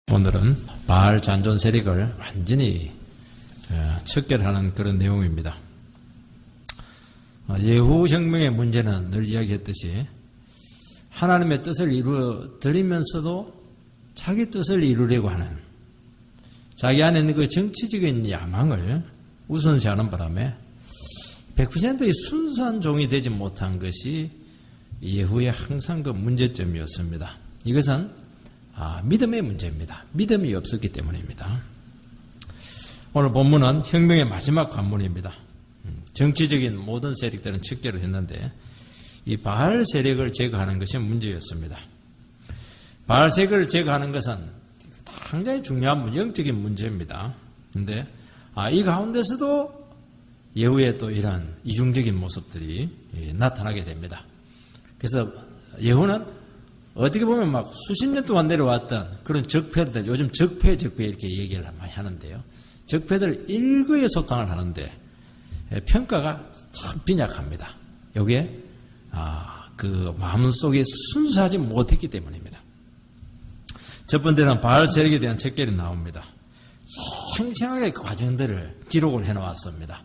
오늘은 바알 잔존 세력을 완전히 척결하는 그런 내용입니다. 예후 혁명의 문제는 늘 이야기했듯이 하나님의 뜻을 이루어 드리면서도 자기 뜻을 이루려고 하는 자기 안에 있는 그 정치적인 야망을 우선시하는 바람에 100%의 순수한 종이 되지 못한 것이 예후의 항상 그 문제점이었습니다. 이것은 믿음의 문제입니다. 믿음이 없었기 때문입니다. 오늘 본문은 혁명의 마지막 관문입니다. 정치적인 모든 세력들은 척결을 했는데 이 바알 세력을 제거하는 것이 문제였습니다. 바알 세력을 제거하는 것은 상당히 중요한 영적인 문제입니다. 그런데 이 가운데서도 예후의 또 이런 이중적인 모습들이 나타나게 됩니다. 그래서 예후는 어떻게 보면 막 수십 년 동안 내려왔던 그런 적폐들, 요즘 적폐 이렇게 얘기를 많이 하는데요. 적폐들 일거에 소탕을 하는데 평가가 참 빈약합니다. 여기에 그 마음속에 순수하지 못했기 때문입니다. 첫 번째는 바알 세력에 대한 척결이 나옵니다. 생생하게 그 과정들을 기록을 해놓았습니다.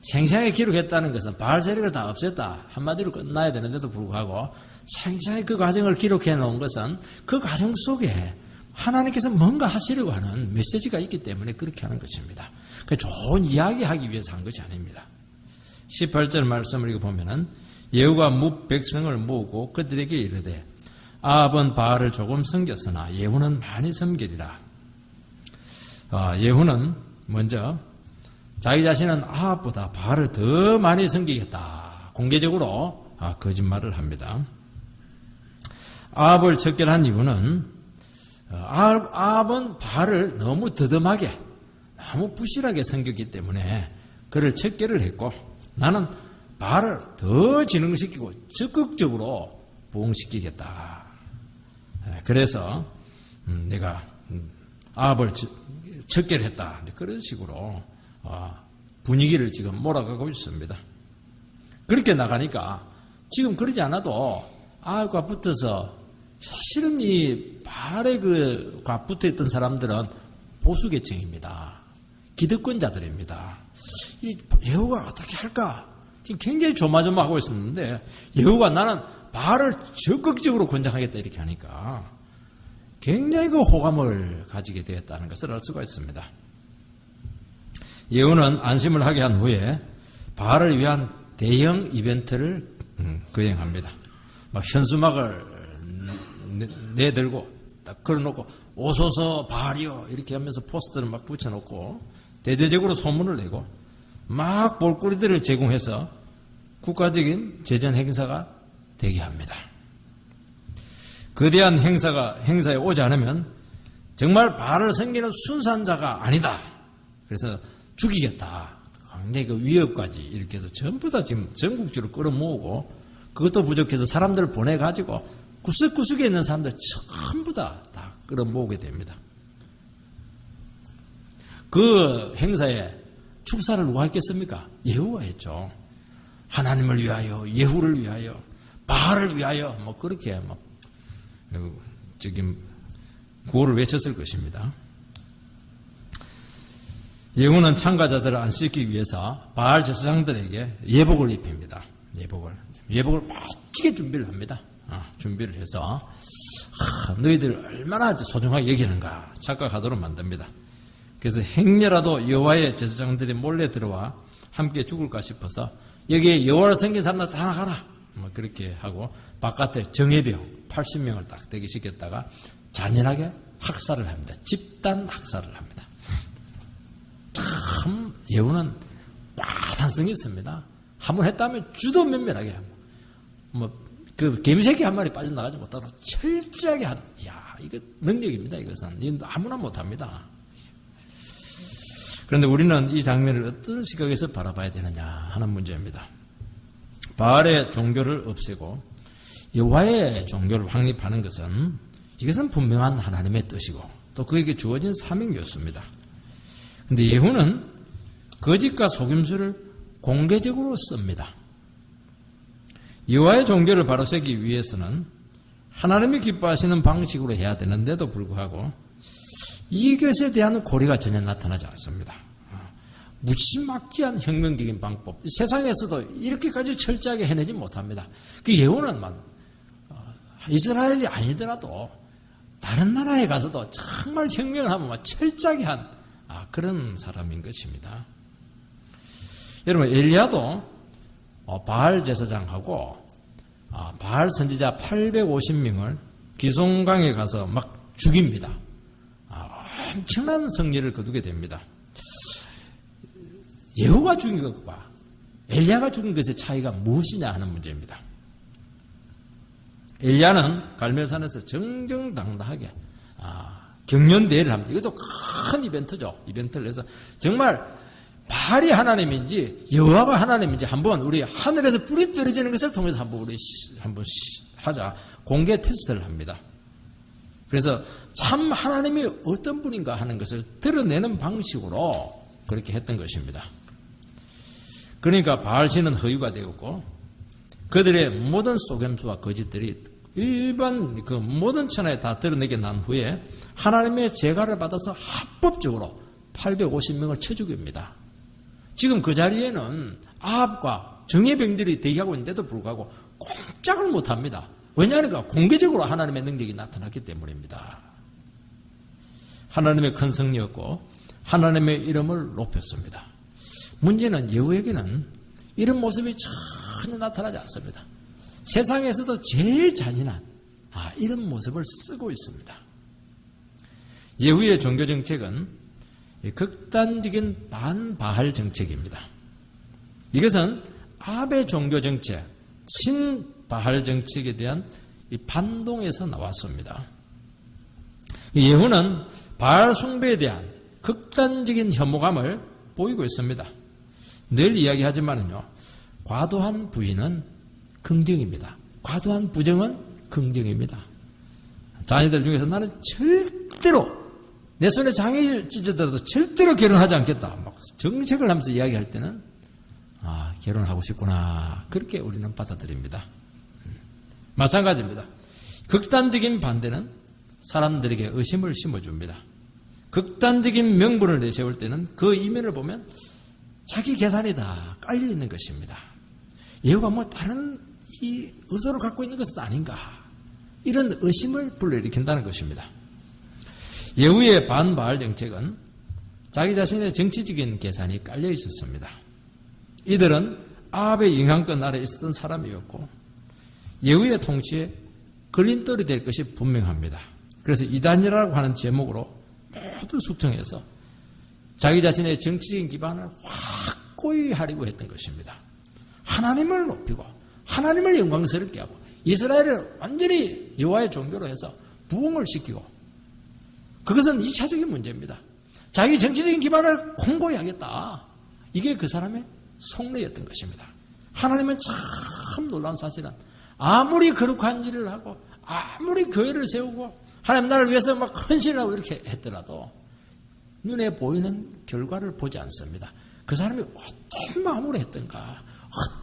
생생하게 기록했다는 것은 바알 세력을 다 없앴다 한마디로 끝나야 되는데도 불구하고 생생하게 그 과정을 기록해 놓은 것은 그 과정 속에 하나님께서 뭔가 하시려고 하는 메시지가 있기 때문에 그렇게 하는 것입니다. 좋은 이야기하기 위해서 한 것이 아닙니다. 18절 말씀을 읽어보면은 예후가 백성을 모으고 그들에게 이르되 아합은 바알을 조금 섬겼으나 예후는 많이 섬기리라. 예후는 먼저 자기 자신은 아합보다 바알을 더 많이 섬기겠다. 공개적으로 거짓말을 합니다. 아합을 척결한 이유는 아합은 바알을 너무 더듬하게 너무 부실하게 섬겼기 때문에 그를 척결을 했고 나는 바알을 더 진흥시키고 적극적으로 부흥시키겠다. 그래서 내가 아합을 척결했다. 그런 식으로 분위기를 지금 몰아가고 있습니다. 그렇게 나가니까 지금 그러지 않아도 아합과 붙어서 사실은 이 바알의 과 붙어 있던 사람들은 보수 계층입니다. 기득권자들입니다. 이 예후가 어떻게 할까? 지금 굉장히 조마조마하고 있었는데 예후가 나는 바알을 적극적으로 권장하겠다 이렇게 하니까 굉장히 그 호감을 가지게 되었다는 것을 알 수가 있습니다. 예후는 안심을 하게 한 후에 바알을 위한 대형 이벤트를 거행합니다. 막 현수막을 내들고 딱 걸어놓고 오소서 바알이요 이렇게 하면서 포스터를 막 붙여놓고 대대적으로 소문을 내고 막 볼거리들을 제공해서 국가적인 재정 행사가 되게 합니다. 거대한 행사에 오지 않으면 정말 바알을 섬기는 순수한 자가 아니다. 그래서 죽이겠다. 굉장히 그 위협까지 이렇게 해서 전부 다 지금 전국적으로 끌어모으고 그것도 부족해서 사람들을 보내가지고 구석구석에 있는 사람들 전부 다 끌어모으게 됩니다. 그 행사에 축사를 누가 했겠습니까? 예후가 했죠. 하나님을 위하여, 예후를 위하여, 바알을 위하여, 뭐 그렇게 막 지금 구호를 외쳤을 것입니다. 예후는 참가자들을 안시키기 위해서 바알 제사장들에게 예복을 입힙니다. 예복을 멋지게 준비를 합니다. 준비를 해서 너희들 얼마나 소중하게 여기는가 착각하도록 만듭니다. 그래서 행여라도 여호와의 제사장들이 몰래 들어와 함께 죽을까 싶어서 여기에 여호와를 섬긴 사람들 다 나가라 뭐 그렇게 하고 바깥에 정예병 80명을 딱 대기시켰다가 잔인하게 학살을 합니다. 집단 학살을 합니다. 참 예후는 과단성이 있습니다. 한번 했다면 주도 면밀하게 그 개미새끼 한 마리 빠져나가지 못하도록 철저하게 이거 능력입니다. 이것은 아무나 못합니다. 그런데 우리는 이 장면을 어떤 시각에서 바라봐야 되느냐 하는 문제입니다. 바알의 종교를 없애고 여호와의 종교를 확립하는 것은 이것은 분명한 하나님의 뜻이고 또 그에게 주어진 사명이었습니다. 그런데 예후는 거짓과 속임수를 공개적으로 씁니다. 여호와의 종교를 바로 세우기 위해서는 하나님이 기뻐하시는 방식으로 해야 되는데도 불구하고 이것에 대한 고려가 전혀 나타나지 않습니다. 무지막지한 혁명적인 방법, 세상에서도 이렇게까지 철저하게 해내지 못합니다. 그 예후는 이스라엘이 아니더라도 다른 나라에 가서도 정말 혁명을 하면 철저하게 한 그런 사람인 것입니다. 여러분, 엘리야도 바알 제사장하고 바알 선지자 850명을 기송강에 가서 막 죽입니다. 엄청난 승리를 거두게 됩니다. 예후가 죽인 것과 엘리야가 죽인 것의 차이가 무엇이냐 하는 문제입니다. 엘리야는 갈멜산에서 정정당당하게 경연대회를 합니다. 이것도 큰 이벤트죠. 이벤트를 해서 정말 바알이 하나님인지 여호와가 하나님인지 한번 우리 하늘에서 뿌리 떨어지는 것을 통해서 한번 하자. 공개 테스트를 합니다. 그래서 참 하나님이 어떤 분인가 하는 것을 드러내는 방식으로 그렇게 했던 것입니다. 그러니까 바알신은 허위가 되었고 그들의 모든 속임수와 거짓들이 일반 그 모든 천하에 다 드러내게 난 후에 하나님의 제가를 받아서 합법적으로 850명을 쳐 죽입니다. 지금 그 자리에는 아합과 정예병들이 대기하고 있는데도 불구하고 꼼짝을 못합니다. 왜냐하니까 공개적으로 하나님의 능력이 나타났기 때문입니다. 하나님의 큰 승리였고 하나님의 이름을 높였습니다. 문제는 예후에게는 이런 모습이 전혀 나타나지 않습니다. 세상에서도 제일 잔인한 이런 모습을 쓰고 있습니다. 예후의 종교 정책은 극단적인 반바할 정책입니다. 이것은 아합의 종교 정책, 친바할 정책에 대한 이 반동에서 나왔습니다. 예후는 바알 숭배에 대한 극단적인 혐오감을 보이고 있습니다. 늘 이야기하지만요, 과도한 부인은 긍정입니다. 과도한 부정은 긍정입니다. 자녀들 중에서 나는 절대로 내 손에 장이 찢어져도 절대로 결혼하지 않겠다. 막 정책을 하면서 이야기할 때는 결혼하고 싶구나. 그렇게 우리는 받아들입니다. 마찬가지입니다. 극단적인 반대는 사람들에게 의심을 심어줍니다. 극단적인 명분을 내세울 때는 그 이면을 보면 자기 계산이 다 깔려 있는 것입니다. 예후가 뭐 다른 이 의도를 갖고 있는 것은 아닌가, 이런 의심을 불러일으킨다는 것입니다. 예후의 반바알 정책은 자기 자신의 정치적인 계산이 깔려 있었습니다. 이들은 아합의 영향권 아래 있었던 사람이었고 예후의 통치에 걸림돌이 될 것이 분명합니다. 그래서 이단이라고 하는 제목으로 모두 숙청해서 자기 자신의 정치적인 기반을 확고히 하려고 했던 것입니다. 하나님을 높이고 하나님을 영광스럽게 하고 이스라엘을 완전히 여호와의 종교로 해서 부흥을 시키고, 그것은 2차적인 문제입니다. 자기 정치적인 기반을 공고히 하겠다. 이게 그 사람의 속내였던 것입니다. 하나님은 참 놀라운 사실은 아무리 거룩한 일을 하고 아무리 교회를 세우고 하나님 나라를 위해서 막 헌신을 하고 이렇게 했더라도 눈에 보이는 결과를 보지 않습니다. 그 사람이 어떤 마음으로 했던가,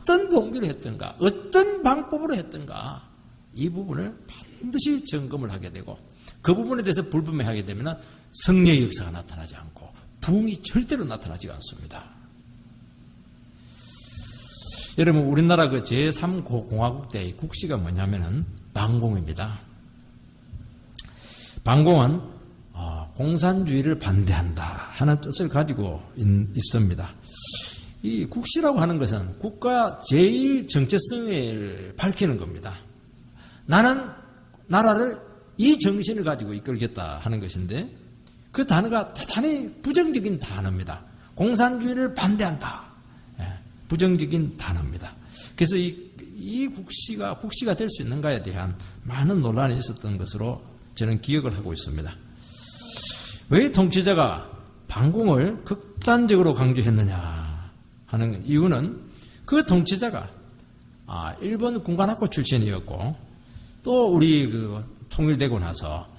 어떤 동기로 했던가, 어떤 방법으로 했던가, 이 부분을 반드시 점검을 하게 되고 그 부분에 대해서 불분명하게 되면 성령의 역사가 나타나지 않고 부흥이 절대로 나타나지 않습니다. 여러분, 우리나라 그 제3공화국 때의 국시가 뭐냐면은 반공입니다. 반공은 공산주의를 반대한다 하는 뜻을 가지고 있습니다. 이 국시라고 하는 것은 국가 제1 정체성을 밝히는 겁니다. 나는 나라를 이 정신을 가지고 이끌겠다 하는 것인데, 그 단어가 대단히 부정적인 단어입니다. 공산주의를 반대한다. 부정적인 단어입니다. 그래서 이 국시가 될 수 있는가에 대한 많은 논란이 있었던 것으로 저는 기억을 하고 있습니다. 왜 통치자가 반공을 극단적으로 강조했느냐 하는 이유는, 그 통치자가 일본 군관학교 출신이었고 또 우리 통일되고 나서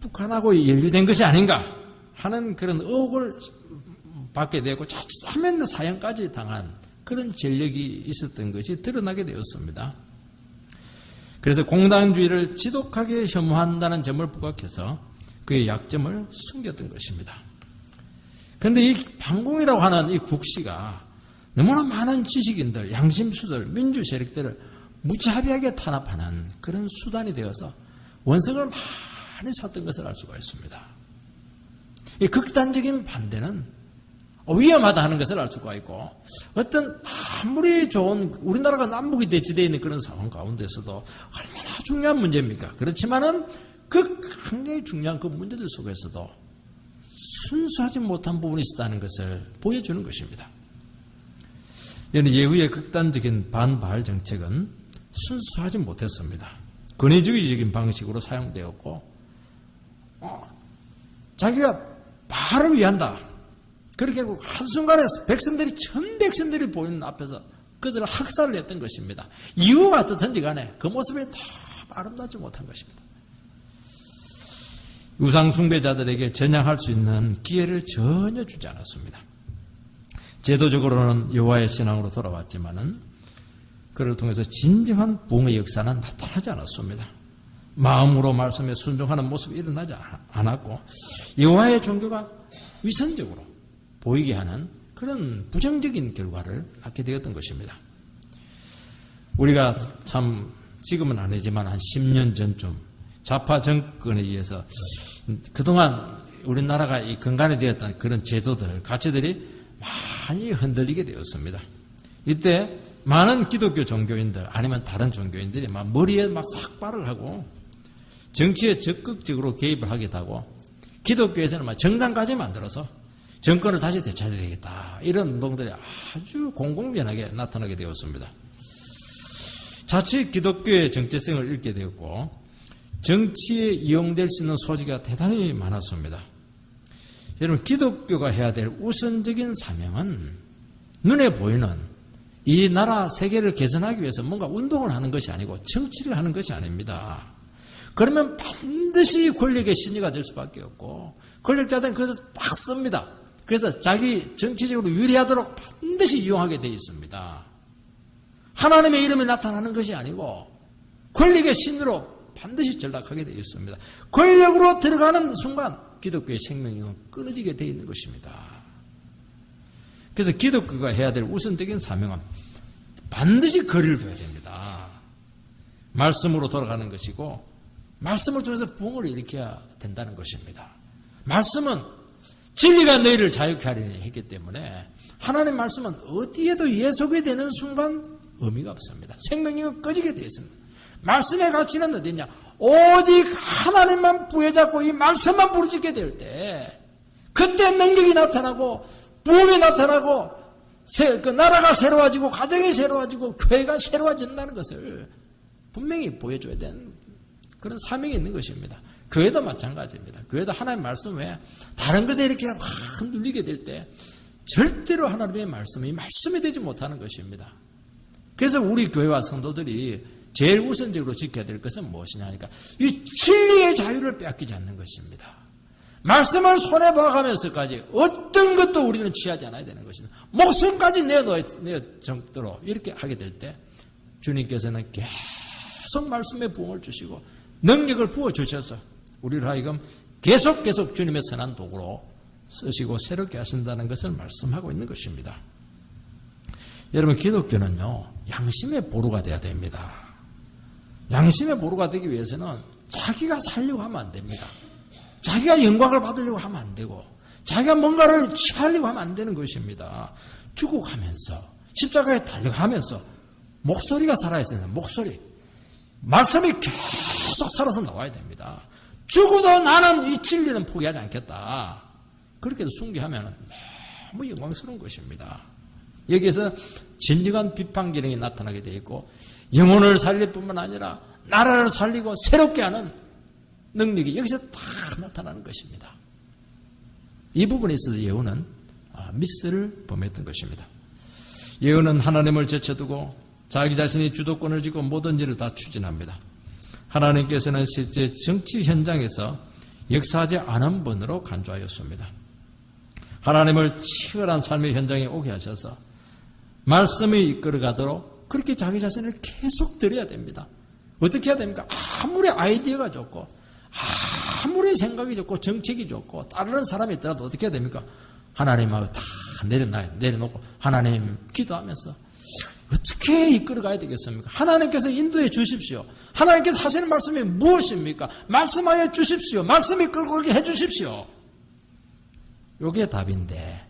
북한하고 연루된 것이 아닌가 하는 그런 의혹을 받게 되고 자칫하면 사형까지 당한 그런 전력이 있었던 것이 드러나게 되었습니다. 그래서 공산주의를 지독하게 혐오한다는 점을 부각해서 그의 약점을 숨겼던 것입니다. 그런데 이 반공이라고 하는 이 국시가 너무나 많은 지식인들, 양심수들, 민주 세력들을 무자비하게 탄압하는 그런 수단이 되어서 원성을 많이 샀던 것을 알 수가 있습니다. 이 극단적인 반대는 위험하다 하는 것을 알 수가 있고, 어떤 아무리 좋은 우리나라가 남북이 대치되어 있는 그런 상황 가운데서도 얼마나 중요한 문제입니까? 그렇지만은 그 굉장히 중요한 그 문제들 속에서도 순수하지 못한 부분이 있었다는 것을 보여주는 것입니다. 이는 예후의 극단적인 반발 정책은 순수하지 못했습니다. 권위주의적인 방식으로 사용되었고, 자기가 바를 위한다. 그렇게 한순간에 전 백성들이 보이는 앞에서 그들을 학살을 했던 것입니다. 이유가 어떻든지 간에 그 모습이 너무 아름답지 못한 것입니다. 우상숭배자들에게 전향할 수 있는 기회를 전혀 주지 않았습니다. 제도적으로는 여호와의 신앙으로 돌아왔지만은 그를 통해서 진정한 부흥의 역사는 나타나지 않았습니다. 마음으로 말씀에 순종하는 모습이 일어나지 않았고, 여호와의 종교가 위선적으로 보이게 하는 그런 부정적인 결과를 낳게 되었던 것입니다. 우리가 참 지금은 아니지만 한 10년 전쯤 좌파 정권에 의해서 그동안 우리나라가 이 근간이 되었던 그런 제도들, 가치들이 많이 흔들리게 되었습니다. 이때 많은 기독교 종교인들 아니면 다른 종교인들이 막 머리에 막 삭발을 하고 정치에 적극적으로 개입을 하기도 하고, 기독교에서는 막 정당까지 만들어서 정권을 다시 되찾아야 되겠다, 이런 운동들이 아주 공공연하게 나타나게 되었습니다. 자칫 기독교의 정체성을 잃게 되었고 정치에 이용될 수 있는 소지가 대단히 많았습니다. 여러분, 기독교가 해야 될 우선적인 사명은 눈에 보이는 이 나라 세계를 개선하기 위해서 뭔가 운동을 하는 것이 아니고 정치를 하는 것이 아닙니다. 그러면 반드시 권력의 신이가 될 수밖에 없고, 권력자들은 그래서 딱 씁니다. 그래서 자기 정치적으로 유리하도록 반드시 이용하게 되어 있습니다. 하나님의 이름이 나타나는 것이 아니고 권력의 신으로 반드시 전락하게 되어 있습니다. 권력으로 들어가는 순간 기독교의 생명력은 끊어지게 되어 있는 것입니다. 그래서 기독교가 해야 될 우선적인 사명은 반드시 거리를 둬야 됩니다. 말씀으로 돌아가는 것이고, 말씀을 통해서 부흥을 일으켜야 된다는 것입니다. 말씀은 진리가 너희를 자유케 하리니 했기 때문에 하나님의 말씀은 어디에도 예속이 되는 순간 의미가 없습니다. 생명력은 꺼지게 되어 있습니다. 말씀의 가치는 어디냐? 오직 하나님만 부여잡고 이 말씀만 부르짖게 될 때, 그때 능력이 나타나고 부흥이 나타나고 그 나라가 새로워지고 가정이 새로워지고 교회가 새로워진다는 것을 분명히 보여줘야 되는 그런 사명이 있는 것입니다. 교회도 마찬가지입니다. 교회도 하나님의 말씀 외에 다른 것에 이렇게 막 눌리게 될 때 절대로 하나님의 말씀이 말씀이 되지 못하는 것입니다. 그래서 우리 교회와 성도들이 제일 우선적으로 지켜야 될 것은 무엇이냐 하니까 이 진리의 자유를 빼앗기지 않는 것입니다. 말씀을 손에 봐가면서까지 어떤 것도 우리는 취하지 않아야 되는 것입니다. 목숨까지 내어놓을 정도로 이렇게 하게 될 때 주님께서는 계속 말씀의 부흥을 주시고 능력을 부어주셔서 우리를 하여금 계속 주님의 선한 도구로 쓰시고 새롭게 하신다는 것을 말씀하고 있는 것입니다. 여러분, 기독교는요, 양심의 보루가 되어야 됩니다. 양심의 보루가 되기 위해서는 자기가 살려고 하면 안 됩니다. 자기가 영광을 받으려고 하면 안 되고, 자기가 뭔가를 취하려고 하면 안 되는 것입니다. 죽어가면서, 십자가에 달려가면서 목소리가 살아있어야 됩니다. 목소리. 말씀이 계속 살아서 나와야 됩니다. 죽어도 나는 이 진리는 포기하지 않겠다. 그렇게 순교하면 너무 영광스러운 것입니다. 여기에서 진정한 비판 기능이 나타나게 되어 있고, 영혼을 살릴 뿐만 아니라 나라를 살리고 새롭게 하는 능력이 여기서 다 나타나는 것입니다. 이 부분에 있어서 예후는 미스를 범했던 것입니다. 예후는 하나님을 제쳐두고 자기 자신이 주도권을 쥐고 모든 일을 다 추진합니다. 하나님께서는 실제 정치 현장에서 역사하지 않은 분으로 간주하였습니다. 하나님을 치열한 삶의 현장에 오게 하셔서 말씀이 이끌어가도록 그렇게 자기 자신을 계속 드려야 됩니다. 어떻게 해야 됩니까? 아무리 아이디어가 좋고 아무리 생각이 좋고 정책이 좋고 따르는 사람이 있더라도 어떻게 해야 됩니까? 하나님하고 다 내려놓고 하나님 기도하면서 어떻게 이끌어가야 되겠습니까? 하나님께서 인도해 주십시오. 하나님께서 하시는 말씀이 무엇입니까? 말씀하여 주십시오. 말씀이 끌고 가게 해 주십시오. 이게 답인데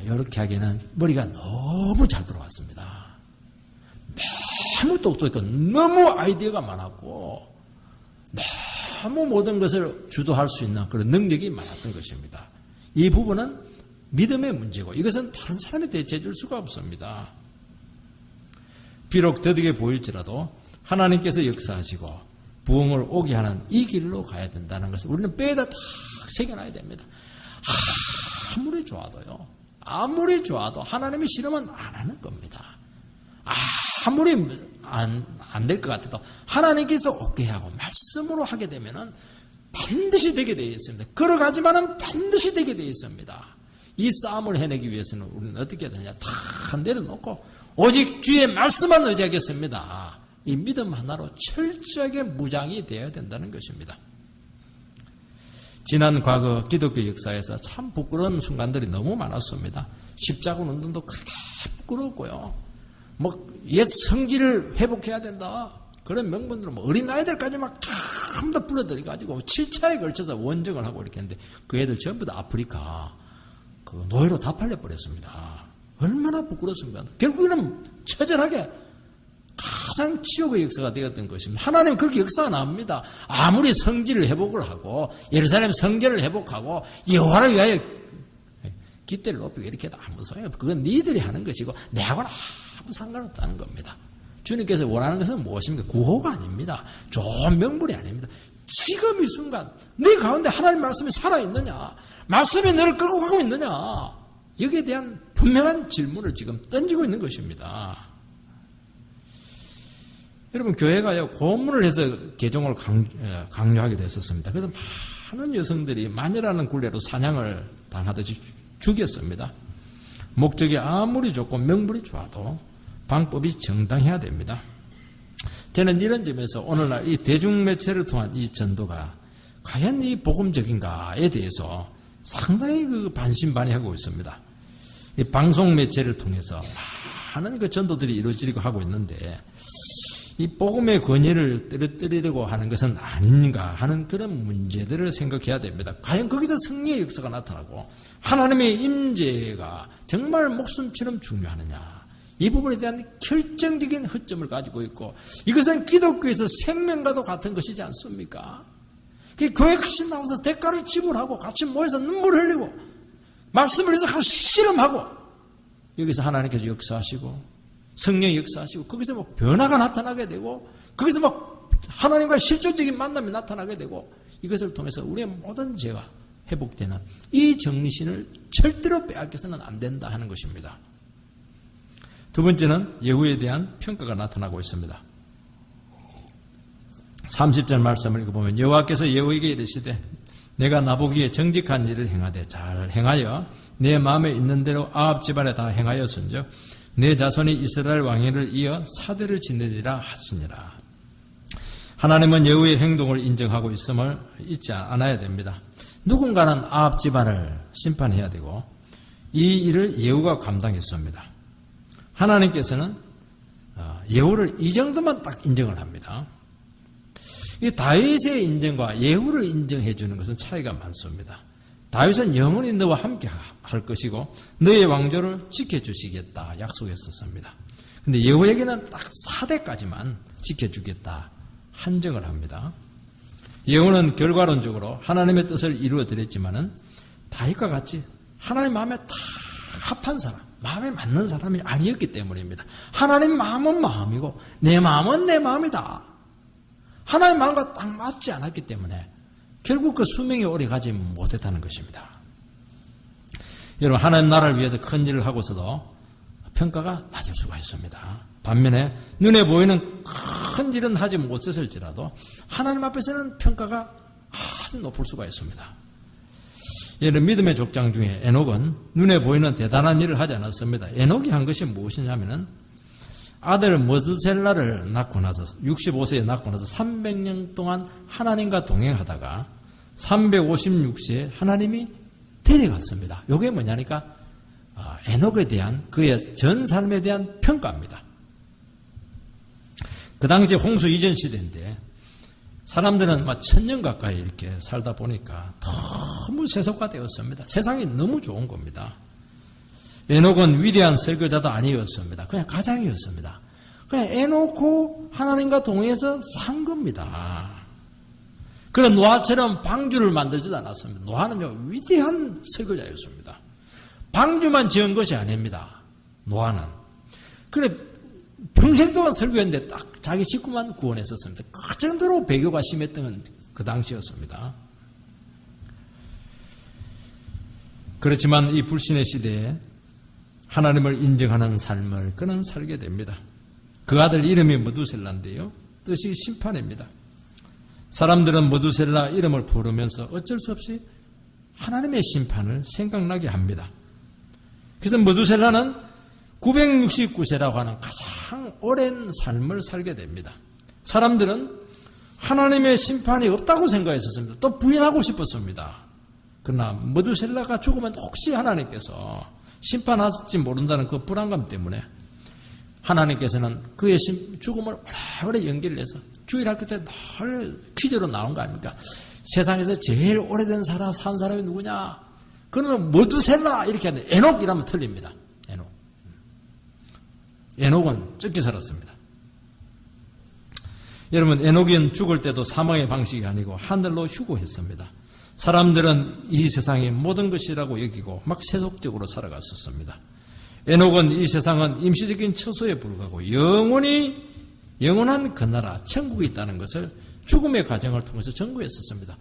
이렇게 하기에는 머리가 너무 잘 들어왔습니다. 너무 똑똑했고 너무 아이디어가 많았고 너무 모든 것을 주도할 수 있는 그런 능력이 많았던 것입니다. 이 부분은 믿음의 문제고 이것은 다른 사람이 대체해줄 수가 없습니다. 비록 더디게 보일지라도 하나님께서 역사하시고 부흥을 오게 하는 이 길로 가야 된다는 것을 우리는 뼈에다 다 새겨놔야 됩니다. 아무리 좋아도 하나님이 싫으면 안 하는 겁니다. 아무리 안 될 것 같아도 하나님께서 오게 하고 말씀으로 하게 되면은 반드시 되게 되어 있습니다. 걸어가지만은 반드시 되게 되어 있습니다. 이 싸움을 해내기 위해서는 우리는 어떻게 해야 되냐? 다 내려놓고 오직 주의 말씀만 의지하겠습니다. 이 믿음 하나로 철저하게 무장이 되어야 된다는 것입니다. 지난 과거 기독교 역사에서 참 부끄러운 순간들이 너무 많았습니다. 십자군 운동도 그렇게 부끄럽고요. 옛 성질을 회복해야 된다. 그런 명분들은 어린아이들까지 막 전부 다 불러들여가지고 7차에 걸쳐서 원정을 하고 이렇게 했는데 그 애들 전부 다 아프리카 그 노예로 다 팔려버렸습니다. 얼마나 부끄럽습니까? 결국에는 처절하게 가장 지옥의 역사가 되었던 것입니다. 하나님 그렇게 역사가 나옵니다. 아무리 성질을 회복을 하고 예루살렘 성결을 회복하고 여호와를 위하여 깃대를 높이고 이렇게 해도 아무 소용없어요. 그건 니들이 하는 것이고 내하고는 아무 상관없다는 겁니다. 주님께서 원하는 것은 무엇입니까? 구호가 아닙니다. 좋은 명분이 아닙니다. 지금 이 순간 네 가운데 하나님 말씀이 살아있느냐? 말씀이 너를 끌고 가고 있느냐? 여기에 대한 분명한 질문을 지금 던지고 있는 것입니다. 여러분 교회가요 고문을 해서 개종을 강요하게 됐었습니다. 그래서 많은 여성들이 마녀라는 굴레로 사냥을 당하듯이 죽였습니다. 목적이 아무리 좋고 명분이 좋아도 방법이 정당해야 됩니다. 저는 이런 점에서 오늘날 이 대중매체를 통한 이 전도가 과연 이 복음적인가에 대해서 상당히 반신반의하고 있습니다. 이 방송매체를 통해서 많은 그 전도들이 이루어지고 하고 있는데 이 복음의 권위를 떨어뜨리려고 하는 것은 아닌가 하는 그런 문제들을 생각해야 됩니다. 과연 거기서 승리의 역사가 나타나고 하나님의 임재가 정말 목숨처럼 중요하느냐. 이 부분에 대한 결정적인 허점을 가지고 있고 이것은 기독교에서 생명과도 같은 것이지 않습니까? 교회 같이 나와서 대가를 지불하고 같이 모여서 눈물 흘리고 말씀을 해서 같이 실험하고 여기서 하나님께서 역사하시고 성령이 역사하시고 거기서 변화가 나타나게 되고 거기서 하나님과의 실존적인 만남이 나타나게 되고 이것을 통해서 우리의 모든 죄가 회복되는 이 정신을 절대로 빼앗겨서는 안 된다 하는 것입니다. 두 번째는 예후에 대한 평가가 나타나고 있습니다. 30절 말씀을 읽어보면 여호와께서 예후에게 이르시되 내가 나보기에 정직한 일을 행하되 잘 행하여 내 마음에 있는 대로 아합 집안에 다 행하였은즉 내 자손이 이스라엘 왕위를 이어 사대를 지내리라 하시니라. 하나님은 예후의 행동을 인정하고 있음을 잊지 않아야 됩니다. 누군가는 아합 집안을 심판해야 되고 이 일을 예후가 감당했습니다. 하나님께서는 예후를 이 정도만 딱 인정을 합니다. 이 다윗의 인정과 예후를 인정해 주는 것은 차이가 많습니다. 다윗은 영원히 너와 함께 할 것이고 너의 왕조를 지켜주시겠다 약속했었습니다. 그런데 예후에게는 딱 4대까지만 지켜주겠다 한정을 합니다. 예후는 결과론적으로 하나님의 뜻을 이루어 드렸지만은 다윗과 같이 하나님 마음에 다 합한 사람, 마음에 맞는 사람이 아니었기 때문입니다. 하나님 마음은 마음이고 내 마음은 내 마음이다. 하나님 마음과 딱 맞지 않았기 때문에 결국 그 수명이 오래 가지 못했다는 것입니다. 여러분 하나님 나라를 위해서 큰 일을 하고서도 평가가 낮을 수가 있습니다. 반면에 눈에 보이는 큰 일은 하지 못했을지라도 하나님 앞에서는 평가가 아주 높을 수가 있습니다. 예를 믿음의 족장 중에 에녹은 눈에 보이는 대단한 일을 하지 않았습니다. 에녹이 한 것이 무엇이냐면은 아들 머두셀라를 낳고 나서 65세에 낳고 나서 300년 동안 하나님과 동행하다가 356세에 하나님이 데려갔습니다. 이게 뭐냐니까 에녹에 대한 그의 전 삶에 대한 평가입니다. 그 당시 홍수 이전 시대인데 사람들은 막 1000년 가까이 이렇게 살다 보니까 너무 세속화되었습니다. 세상이 너무 좋은 겁니다. 에녹은 위대한 설교자도 아니었습니다. 그냥 가장이었습니다. 그냥 에녹고 하나님과 동행해서 산 겁니다. 그런 노아처럼 방주를 만들지도 않았습니다. 노아는요, 위대한 설교자였습니다. 방주만 지은 것이 아닙니다. 노아는. 그래, 평생 동안 설교했는데 딱 자기 식구만 구원했었습니다. 그 정도로 배교가 심했던 그 당시였습니다. 그렇지만 이 불신의 시대에 하나님을 인정하는 삶을 그는 살게 됩니다. 그 아들 이름이 머두셀라인데요. 뜻이 심판입니다. 사람들은 머두셀라 이름을 부르면서 어쩔 수 없이 하나님의 심판을 생각나게 합니다. 그래서 머두셀라는 969세라고 하는 가장 오랜 삶을 살게 됩니다. 사람들은 하나님의 심판이 없다고 생각했었습니다. 또 부인하고 싶었습니다. 그러나 머두셀라가 죽으면 혹시 하나님께서 심판하실지 모른다는 그 불안감 때문에 하나님께서는 그의 죽음을 오래 연기를 해서 주일학교 때 늘 퀴즈로 나온 거 아닙니까? 세상에서 제일 오래된 산 사람이 누구냐? 그러면 머두셀라 이렇게 하는데 에녹이라면 틀립니다. 에녹은 적게 살았습니다. 여러분, 에녹은 죽을 때도 사망의 방식이 아니고 하늘로 휴고했습니다. 사람들은 이 세상의 모든 것이라고 여기고 막 세속적으로 살아갔었습니다. 에녹은 이 세상은 임시적인 처소에 불과하고 영원한 그 나라 천국이 있다는 것을 죽음의 과정을 통해서 전구했었습니다.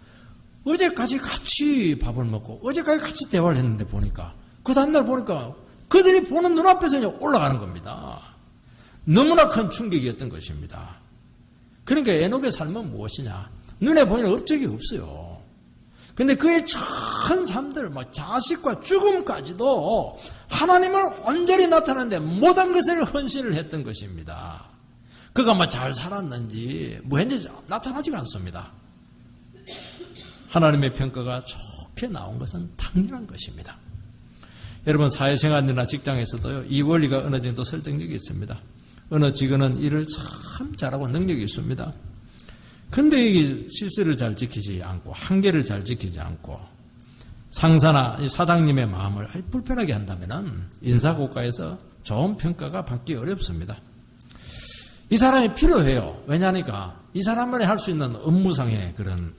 어제까지 같이 밥을 먹고 어제까지 같이 대화를 했는데 보니까 그 다음날 보니까 그들이 보는 눈앞에서 올라가는 겁니다. 너무나 큰 충격이었던 것입니다. 그러니까 에녹의 삶은 무엇이냐? 눈에 보이는 업적이 없어요. 그런데 그의 큰 삶들, 자식과 죽음까지도 하나님을 온전히 나타내는데 모든 것을 헌신을 했던 것입니다. 그가 잘 살았는지 했는지 나타나지가 않습니다. 하나님의 평가가 좋게 나온 것은 당연한 것입니다. 여러분, 사회생활이나 직장에서도요, 이 원리가 어느 정도 설득력이 있습니다. 어느 직원은 일을 참 잘하고 능력이 있습니다. 근데 이게 실수를 잘 지키지 않고 한계를 잘 지키지 않고 상사나 사장님의 마음을 불편하게 한다면 인사고과에서 좋은 평가가 받기 어렵습니다. 이 사람이 필요해요. 왜냐하니까 이 사람만이 할 수 있는 업무상의 그런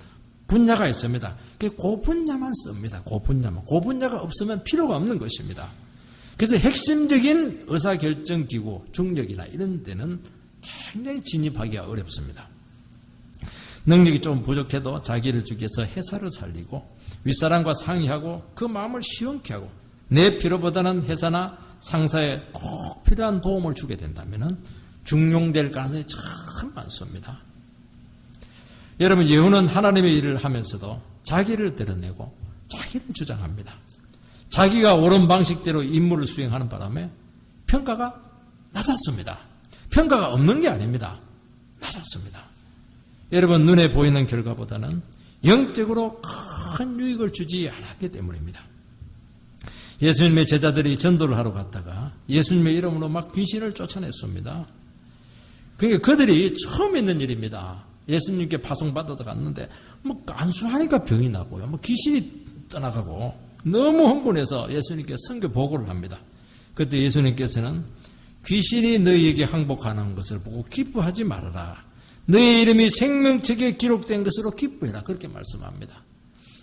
분야가 있습니다. 그 분야만 씁니다. 그 분야가 없으면 필요가 없는 것입니다. 그래서 핵심적인 의사결정기구, 중력이나 이런 데는 굉장히 진입하기가 어렵습니다. 능력이 좀 부족해도 자기를 주기 위해서 회사를 살리고 윗사람과 상의하고 그 마음을 시원케 하고 내 필요보다는 회사나 상사에 꼭 필요한 도움을 주게 된다면 중용될 가능성이 참 많습니다. 여러분, 예후는 하나님의 일을 하면서도 자기를 드러내고 자기를 주장합니다. 자기가 옳은 방식대로 임무를 수행하는 바람에 평가가 낮았습니다. 평가가 없는 게 아닙니다. 낮았습니다. 여러분, 눈에 보이는 결과보다는 영적으로 큰 유익을 주지 않았기 때문입니다. 예수님의 제자들이 전도를 하러 갔다가 예수님의 이름으로 막 귀신을 쫓아냈습니다. 그러니까 그들이 처음 있는 일입니다. 예수님께 파송받아서 갔는데 안수하니까 병이 나고요. 귀신이 떠나가고 너무 흥분해서 예수님께 선교 보고를 합니다. 그때 예수님께서는 귀신이 너희에게 항복하는 것을 보고 기뻐하지 말아라. 너희 이름이 생명책에 기록된 것으로 기뻐해라. 그렇게 말씀합니다.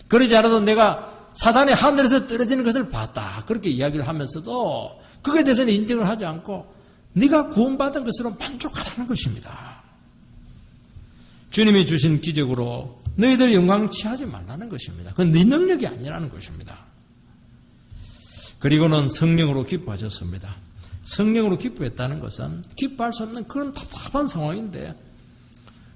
그러지 않아도 내가 사단이 하늘에서 떨어지는 것을 봤다. 그렇게 이야기를 하면서도 그거에 대해서는 인정을 하지 않고 네가 구원받은 것으로 만족하라는 것입니다. 주님이 주신 기적으로 너희들 영광 취하지 말라는 것입니다. 그건 네 능력이 아니라는 것입니다. 그리고는 성령으로 기뻐하셨습니다. 성령으로 기뻐했다는 것은 기뻐할 수 없는 그런 답답한 상황인데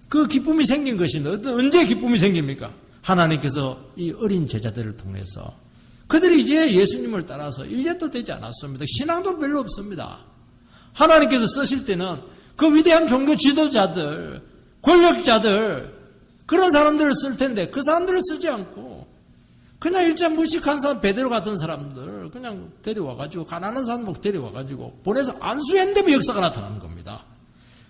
그 기쁨이 생긴 것입니다. 언제 기쁨이 생깁니까? 하나님께서 이 어린 제자들을 통해서 그들이 이제 예수님을 따라서 1년도 되지 않았습니다. 신앙도 별로 없습니다. 하나님께서 쓰실 때는 그 위대한 종교 지도자들, 권력자들, 그런 사람들을 쓸 텐데 그 사람들을 쓰지 않고 그냥 일자 무식한 사람, 베드로 같은 사람들 그냥 데려와가지고 가난한 사람 데려와가지고 보내서 안수했는데 역사가 나타나는 겁니다.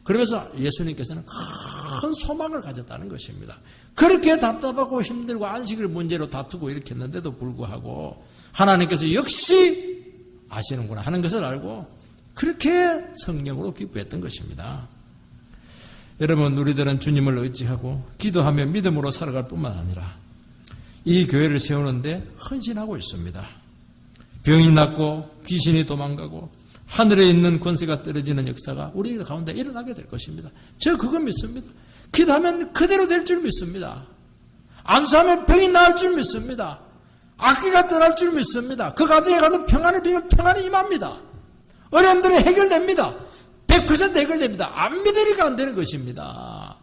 그러면서 예수님께서는 큰 소망을 가졌다는 것입니다. 그렇게 답답하고 힘들고 안식일 문제로 다투고 이렇게 했는데도 불구하고 하나님께서 역시 아시는구나 하는 것을 알고 그렇게 성령으로 기뻐했던 것입니다. 여러분, 우리들은 주님을 의지하고 기도하며 믿음으로 살아갈 뿐만 아니라 이 교회를 세우는데 헌신하고 있습니다. 병이 낫고 귀신이 도망가고 하늘에 있는 권세가 떨어지는 역사가 우리 가운데 일어나게 될 것입니다. 저 그거 믿습니다. 기도하면 그대로 될 줄 믿습니다. 안수하면 병이 나을 줄 믿습니다. 악기가 떠날 줄 믿습니다. 그 가정에 가서 평안을 빌면 평안이 임합니다. 어려움들이 해결됩니다. 100% 해결됩니다. 안 믿으니까 안 되는 것입니다.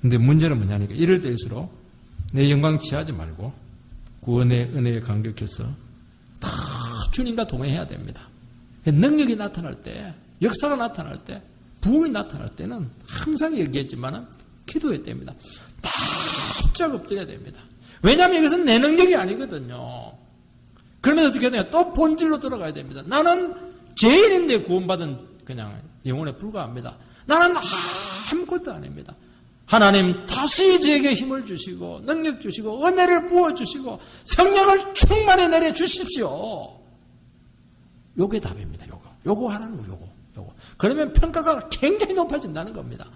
근데 문제는 뭐냐니까 이럴 때일수록 내 영광 취하지 말고 구원의 은혜에 감격해서 다 주님과 동행해야 됩니다. 능력이 나타날 때, 역사가 나타날 때, 부흥이 나타날 때는 항상 얘기했지만 기도해야 됩니다. 바짝 엎드려야 됩니다. 왜냐하면 이것은 내 능력이 아니거든요. 그러면 어떻게 해야 되냐? 또 본질로 들어가야 됩니다. 나는 죄인인데 구원받은 그냥 영혼에 불과합니다. 나는 아무것도 아닙니다. 하나님 다시 저에게 힘을 주시고 능력 주시고 은혜를 부어주시고 성령을 충만히 내려주십시오. 요게 답입니다. 요거 하라는 거 요거. 그러면 평가가 굉장히 높아진다는 겁니다.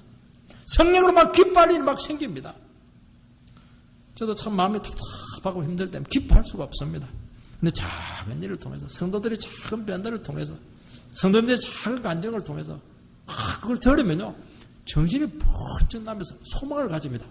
성령으로 막 기빨이 막 생깁니다. 저도 참 마음이 답답하고 힘들 때면 기뻐할 수가 없습니다. 근데 작은 일을 통해서 성도들의 작은 변화를 통해서 성도님들의 작은 간증을 통해서 그걸 들으면요 정신이 번쩍 나면서 소망을 가집니다.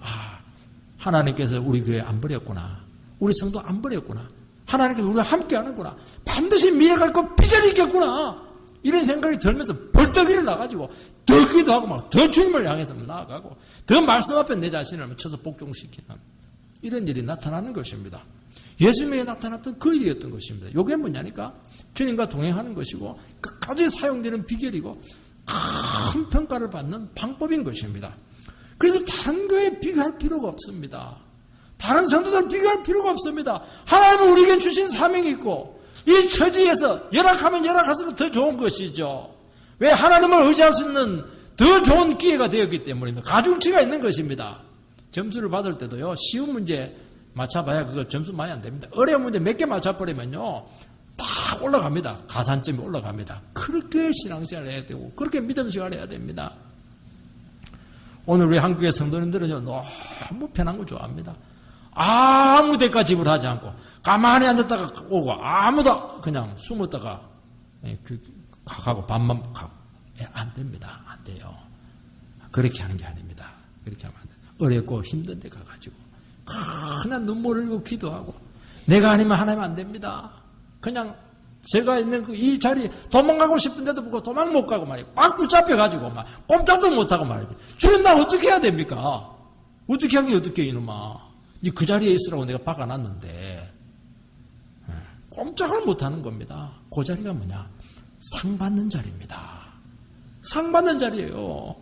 하나님께서 우리 교회 안 버렸구나. 우리 성도 안 버렸구나. 하나님께서 우리와 함께 하는구나. 반드시 미래가 있고 비전이 있겠구나. 이런 생각이 들면서 벌떡 일어나가지고 더 기도하고 막 더 주님을 향해서 나아가고 더 말씀 앞에 내 자신을 맞춰서 복종시키는 이런 일이 나타나는 것입니다. 예수님에게 나타났던 그 일이었던 것입니다. 이게 뭐냐니까 주님과 동행하는 것이고 끝까지 사용되는 비결이고 큰 평가를 받는 방법인 것입니다. 그래서 다른 교회에 비교할 필요가 없습니다. 다른 성도들 비교할 필요가 없습니다. 하나님은 우리에게 주신 사명이 있고 이 처지에서 열악하면 열악할수록 더 좋은 것이죠. 왜? 하나님을 의지할 수 있는 더 좋은 기회가 되었기 때문입니다. 가중치가 있는 것입니다. 점수를 받을 때도요 쉬운 문제 맞춰봐야 그거 점수 많이 안 됩니다. 어려운 문제 몇 개 맞춰버리면요 다 올라갑니다. 가산점이 올라갑니다. 그렇게 신앙생활을 해야 되고 그렇게 믿음생활을 해야 됩니다. 오늘 우리 한국의 성도님들은요 너무 편한 거 좋아합니다. 아무 대가 지불하지 않고 가만히 앉았다가 오고 아무도 그냥 숨었다가 가고 밥만 가고 안 됩니다. 안 돼요. 그렇게 하는 게 아닙니다. 그렇게 하면 안 돼요. 어렵고 힘든 데 가가지고 그냥 눈물을 흘리고 기도하고 내가 아니면 하나님 안 됩니다. 그냥 제가 있는 이 자리 도망가고 싶은데도 불구하고 도망 못 가고 말이에요. 꽉 붙잡혀가지고 막 꼼짝도 못하고 말이죠. 주님 나 어떻게 해야 됩니까? 어떻게 하긴 어떻게 이놈아. 그 자리에 있으라고 내가 박아놨는데 꼼짝을 못하는 겁니다. 그 자리가 뭐냐? 상 받는 자리입니다. 상 받는 자리예요.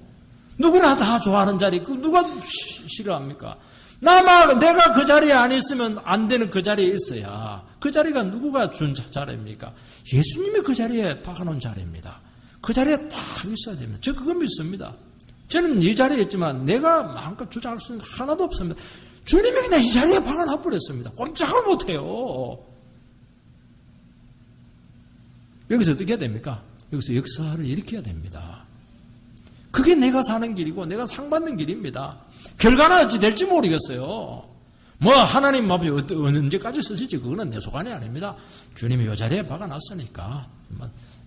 누구나 다 좋아하는 자리. 그 누가 싫어합니까? 내가 그 자리에 안 있으면 안 되는 그 자리에 있어야 그 자리가 누구가 준 자리입니까? 예수님이 그 자리에 박아놓은 자리입니다. 그 자리에 딱 있어야 됩니다. 저 그거 믿습니다. 저는 이 자리에 있지만 내가 마음껏 주장할 수 있는 하나도 없습니다. 주님이 그냥 이 자리에 박아놔버렸습니다. 꼼짝을 못해요. 여기서 어떻게 해야 됩니까? 여기서 역사를 일으켜야 됩니다. 그게 내가 사는 길이고 내가 상 받는 길입니다. 결과는 어찌 될지 모르겠어요. 하나님 마음이 언제까지 쓰실지 그거는 내 소관이 아닙니다. 주님이 이 자리에 박아놨으니까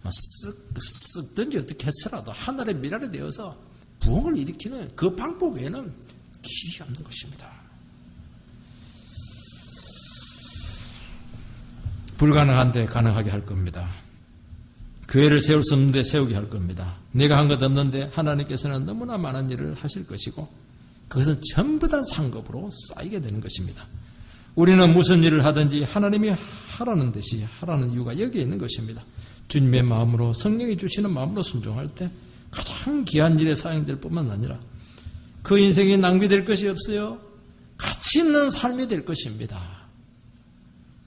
쓱든지 어떻게 해서라도 하늘의 미랄이 되어서 부흥을 일으키는 그 방법 외에는 길이 없는 것입니다. 불가능한데 가능하게 할 겁니다. 교회를 세울 수 없는데 세우게 할 겁니다. 내가 한 것 없는데 하나님께서는 너무나 많은 일을 하실 것이고 그것은 전부 다 상급으로 쌓이게 되는 것입니다. 우리는 무슨 일을 하든지 하나님이 하라는 듯이 하라는 이유가 여기에 있는 것입니다. 주님의 마음으로 성령이 주시는 마음으로 순종할 때 가장 귀한 일에 사용될 뿐만 아니라 그 인생이 낭비될 것이 없어요. 가치 있는 삶이 될 것입니다.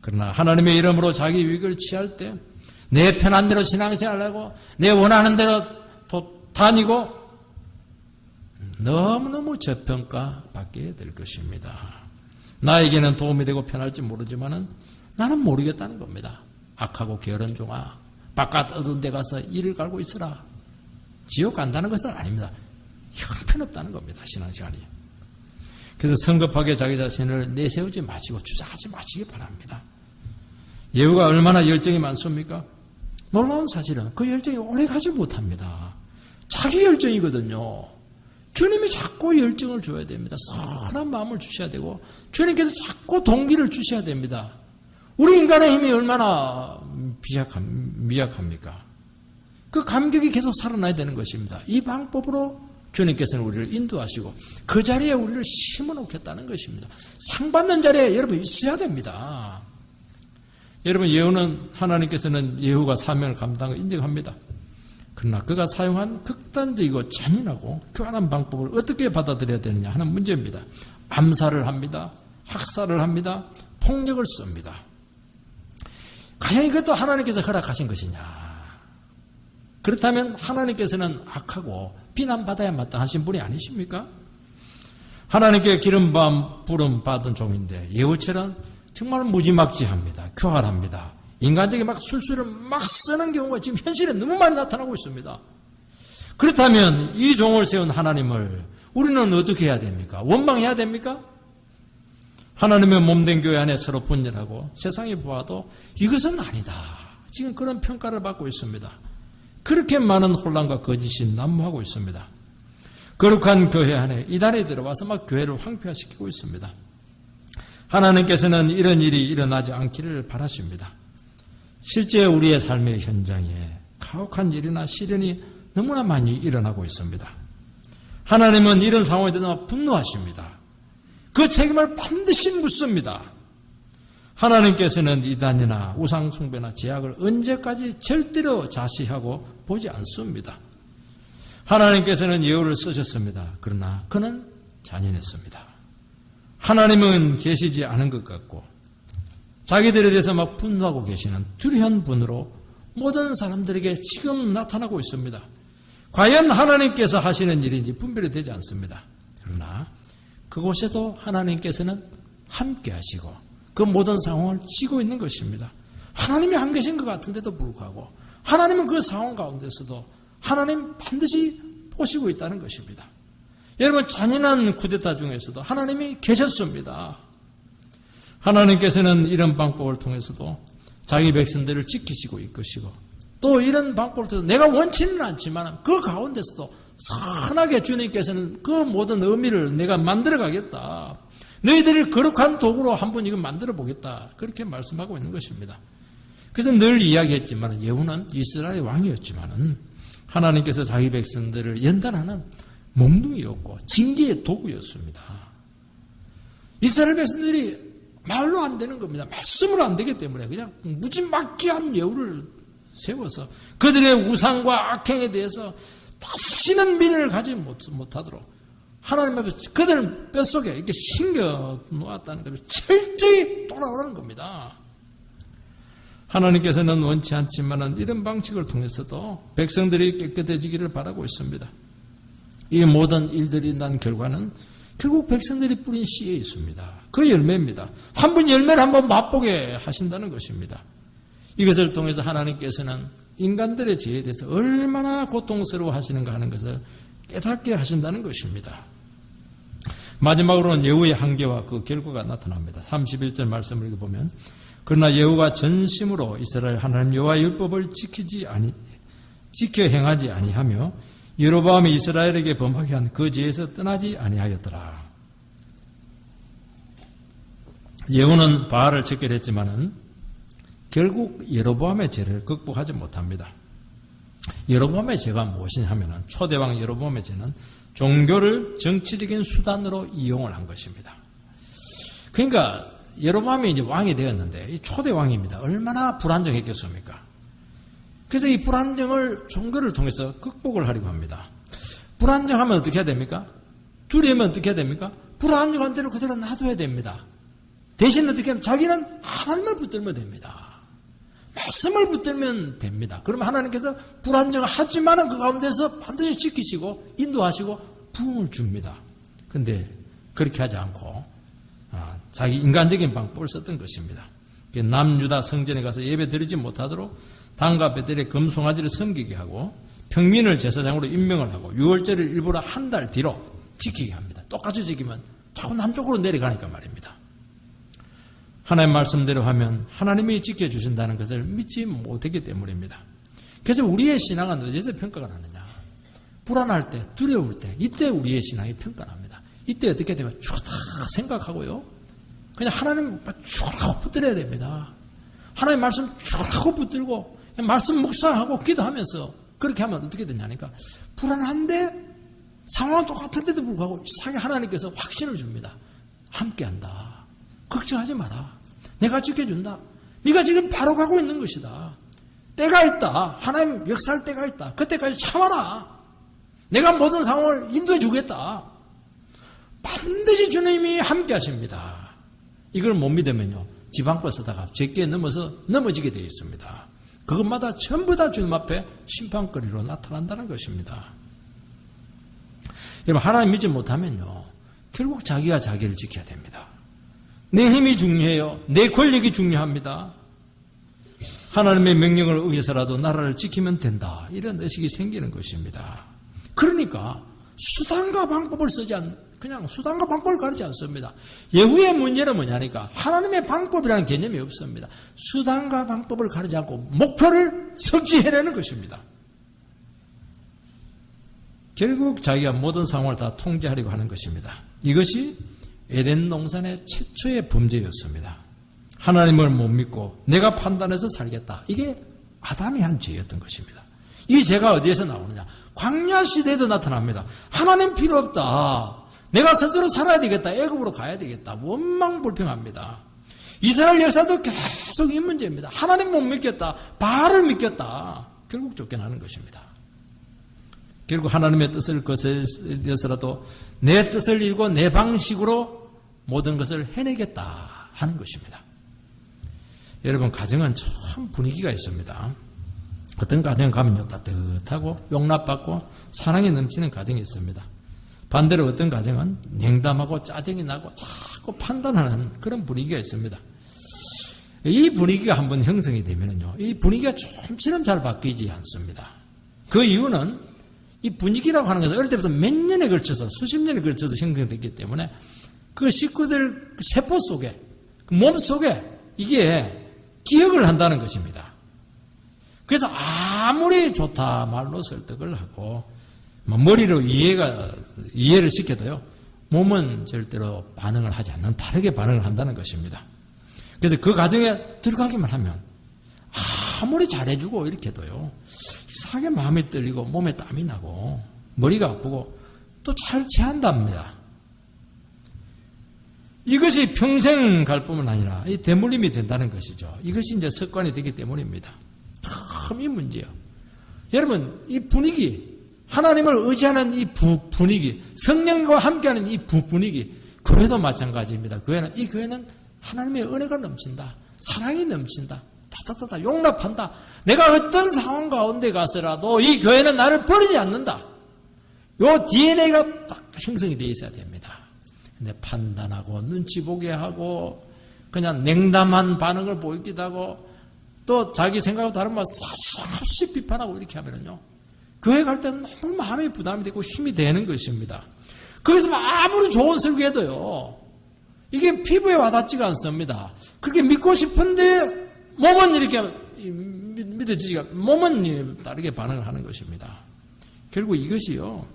그러나 하나님의 이름으로 자기 유익을 취할 때 내 편한 대로 신앙생활하고 내 원하는 대로 다니고 너무너무 저평가받게 될 것입니다. 나에게는 도움이 되고 편할지 모르지만은 나는 모르겠다는 겁니다. 악하고 게으른 종아, 바깥 어두운 데 가서 이를 갈고 있으라. 지옥 간다는 것은 아닙니다. 형편없다는 겁니다. 신앙생활이. 그래서 성급하게 자기 자신을 내세우지 마시고 주장하지 마시기 바랍니다. 예후가 얼마나 열정이 많습니까? 놀라운 사실은 그 열정이 오래 가지 못합니다. 자기 열정이거든요. 주님이 자꾸 열정을 줘야 됩니다. 선한 마음을 주셔야 되고 주님께서 자꾸 동기를 주셔야 됩니다. 우리 인간의 힘이 얼마나 미약합니까? 그 감격이 계속 살아나야 되는 것입니다. 이 방법으로 주님께서는 우리를 인도하시고 그 자리에 우리를 심어놓겠다는 것입니다. 상 받는 자리에 여러분 있어야 됩니다. 여러분, 예후는 하나님께서는 예후가 사명을 감당을 인정합니다. 그러나 그가 사용한 극단적이고 잔인하고 교활한 방법을 어떻게 받아들여야 되느냐 하는 문제입니다. 암살을 합니다. 학살을 합니다. 폭력을 씁니다. 과연 이것도 하나님께서 허락하신 것이냐? 그렇다면 하나님께서는 악하고 비난받아야 마땅하신 분이 아니십니까? 하나님께 기름 부름 받은 종인데 예후처럼 정말 무지막지합니다. 교활합니다. 인간적인 막 술수를 막 쓰는 경우가 지금 현실에 너무 많이 나타나고 있습니다. 그렇다면 이 종을 세운 하나님을 우리는 어떻게 해야 됩니까? 원망해야 됩니까? 하나님의 몸된 교회 안에 서로 분열하고 세상이 보아도 이것은 아니다. 지금 그런 평가를 받고 있습니다. 그렇게 많은 혼란과 거짓이 난무하고 있습니다. 거룩한 교회 안에 이단이 들어와서 막 교회를 황폐화시키고 있습니다. 하나님께서는 이런 일이 일어나지 않기를 바라십니다. 실제 우리의 삶의 현장에 가혹한 일이나 시련이 너무나 많이 일어나고 있습니다. 하나님은 이런 상황에 대해서 분노하십니다. 그 책임을 반드시 묻습니다. 하나님께서는 이단이나 우상숭배나 제약을 언제까지 절대로 자시하고 보지 않습니다. 하나님께서는 예후를 쓰셨습니다. 그러나 그는 잔인했습니다. 하나님은 계시지 않은 것 같고 자기들에 대해서 막 분노하고 계시는 두려운 분으로 모든 사람들에게 지금 나타나고 있습니다. 과연 하나님께서 하시는 일인지 분별이 되지 않습니다. 그러나 그곳에도 하나님께서는 함께 하시고 그 모든 상황을 지고 있는 것입니다. 하나님이 안 계신 것 같은데도 불구하고 하나님은 그 상황 가운데서도 하나님 반드시 보시고 있다는 것입니다. 여러분, 잔인한 쿠데타 중에서도 하나님이 계셨습니다. 하나님께서는 이런 방법을 통해서도 자기 백성들을 지키시고 이끄시고 또 이런 방법을 통해서 내가 원치는 않지만 그 가운데서도 선하게 주님께서는 그 모든 의미를 내가 만들어 가겠다. 너희들을 거룩한 도구로 한번 이거 만들어 보겠다. 그렇게 말씀하고 있는 것입니다. 그래서 늘 이야기했지만 예후는 이스라엘 왕이었지만 하나님께서 자기 백성들을 연단하는 몽둥이였고 징계의 도구였습니다. 이스라엘 백성들이 말로 안 되는 겁니다. 말씀으로 안 되기 때문에 그냥 무지막지한 예후를 세워서 그들의 우상과 악행에 대해서 다시는 미련을 가지 못하도록 하나님 앞에 그들 뼛속에 이렇게 심겨 놓았다는 겁니다. 철저히 돌아오라는 겁니다. 하나님께서는 원치 않지만 이런 방식을 통해서도 백성들이 깨끗해지기를 바라고 있습니다. 이 모든 일들이 난 결과는 결국 백성들이 뿌린 씨에 있습니다. 그 열매입니다. 한 번 열매를 한번 맛보게 하신다는 것입니다. 이것을 통해서 하나님께서는 인간들의 죄에 대해서 얼마나 고통스러워 하시는가 하는 것을 깨닫게 하신다는 것입니다. 마지막으로는 예후의 한계와 그 결과가 나타납니다. 31절 말씀을 읽어보면 그러나 예후가 전심으로 이스라엘 하나님 여호와의 율법을 지켜 행하지 아니하며 여로보암이 이스라엘에게 범하게 한 그 죄에서 떠나지 아니하였더라. 예후는 바알을 척결했지만은 결국 여로보암의 죄를 극복하지 못합니다. 여로보암의 죄가 무엇이냐 하면은 초대왕 여로보암의 죄는 종교를 정치적인 수단으로 이용을 한 것입니다. 그러니까 여로보암이 이제 왕이 되었는데 이 초대왕입니다. 얼마나 불안정했겠습니까? 그래서 이 불안정을 종교를 통해서 극복을 하려고 합니다. 불안정하면 어떻게 해야 됩니까? 두려우면 어떻게 해야 됩니까? 불안정한 대로 그대로 놔둬야 됩니다. 대신 어떻게 하면 자기는 하나님을 붙들면 됩니다. 말씀을 붙들면 됩니다. 그러면 하나님께서 불안정하지만은 그 가운데서 반드시 지키시고 인도하시고 부흥을 줍니다. 근데 그렇게 하지 않고 자기 인간적인 방법을 썼던 것입니다. 남유다 성전에 가서 예배 드리지 못하도록 단과 베델의 금송아지를 섬기게 하고 평민을 제사장으로 임명을 하고 유월절을 일부러 한 달 뒤로 지키게 합니다. 똑같이 지키면 자꾸 남쪽으로 내려가니까 말입니다. 하나님 말씀대로 하면 하나님이 지켜주신다는 것을 믿지 못했기 때문입니다. 그래서 우리의 신앙은 어디서 평가가 나느냐? 불안할 때, 두려울 때, 이때 우리의 신앙이 평가납니다. 이때 어떻게 되면 쭉 생각하고요. 그냥 하나님 쭉 하고 붙들어야 됩니다. 하나님 말씀 쭉 하고 붙들고 말씀 묵상하고 기도하면서 그렇게 하면 어떻게 되냐니까 불안한데 상황은 똑같은데도 불구하고 이상하게 하나님께서 확신을 줍니다. 함께한다. 걱정하지 마라. 내가 지켜준다. 네가 지금 바로 가고 있는 것이다. 때가 있다. 하나님 역사할 때가 있다. 그때까지 참아라. 내가 모든 상황을 인도해 주겠다. 반드시 주님이 함께 하십니다. 이걸 못 믿으면요. 지방벌 쓰다가 제게 넘어서 넘어지게 되어 있습니다. 그것마다 전부 다 주님 앞에 심판거리로 나타난다는 것입니다. 여러분 하나님 믿지 못하면요. 결국 자기가 자기를 지켜야 됩니다. 내 힘이 중요해요. 내 권력이 중요합니다. 하나님의 명령을 의해서라도 나라를 지키면 된다. 이런 의식이 생기는 것입니다. 그러니까 수단과 방법을 그냥 수단과 방법을 가르치지 않습니다. 예후의 문제는 뭐냐니까 하나님의 방법이라는 개념이 없습니다. 수단과 방법을 가르치지 않고 목표를 성취해내는 것입니다. 결국 자기가 모든 상황을 다 통제하려고 하는 것입니다. 이것이 에덴 동산의 최초의 범죄였습니다. 하나님을 못 믿고 내가 판단해서 살겠다. 이게 아담이 한 죄였던 것입니다. 이 죄가 어디에서 나오느냐? 광야 시대에도 나타납니다. 하나님 필요 없다. 내가 스스로 살아야 되겠다. 애굽으로 가야 되겠다. 원망불평합니다. 이스라엘 역사도 계속 이 문제입니다. 하나님 못 믿겠다. 바알을 믿겠다. 결국 쫓겨나는 것입니다. 결국 하나님의 뜻을 거스려서라도 내 뜻을 이루고 내 방식으로 모든 것을 해내겠다 하는 것입니다. 여러분 가정은 참 분위기가 있습니다. 어떤 가정 가면요 따뜻하고 용납받고 사랑이 넘치는 가정이 있습니다. 반대로 어떤 가정은 냉담하고 짜증이 나고 자꾸 판단하는 그런 분위기가 있습니다. 이 분위기가 한번 형성이 되면요 이 분위기가 좀처럼 잘 바뀌지 않습니다. 그 이유는 이 분위기라고 하는 것은 어릴 때부터 몇 년에 걸쳐서 수십 년에 걸쳐서 형성됐기 때문에 그 식구들 세포 속에 몸 속에 이게 기억을 한다는 것입니다. 그래서 아무리 좋다 말로 설득을 하고 머리로 이해를 시켜도요 몸은 절대로 반응을 하지 않는 다르게 반응을 한다는 것입니다. 그래서 그 가정에 들어가기만 하면 아무리 잘해주고 이렇게 해도요 이상하게 마음이 떨리고 몸에 땀이 나고 머리가 아프고 또 잘 체한답니다. 이것이 평생 갈 뿐만 아니라 이 대물림이 된다는 것이죠. 이것이 이제 습관이 되기 때문입니다. 참 이 문제예요. 여러분 이 분위기 하나님을 의지하는 이 분위기 성령과 함께하는 이 분위기 교회도 마찬가지입니다. 이 교회는 하나님의 은혜가 넘친다. 사랑이 넘친다. 다다다다 용납한다. 내가 어떤 상황 가운데 가서라도 이 교회는 나를 버리지 않는다. 요 DNA가 딱 형성이 되어 있어야 됩니다. 근데 판단하고 눈치 보게 하고 그냥 냉담한 반응을 보이기도 하고 또 자기 생각하고 다른 말 사실없이 비판하고 이렇게 하면요 교회 갈 때는 너무 마음이 부담이 되고 힘이 되는 것입니다. 거기서 아무리 좋은 설교해도요 이게 피부에 와닿지가 않습니다. 그렇게 믿고 싶은데 몸은 이렇게 믿어지지가 몸은 다르게 반응을 하는 것입니다. 결국 이것이요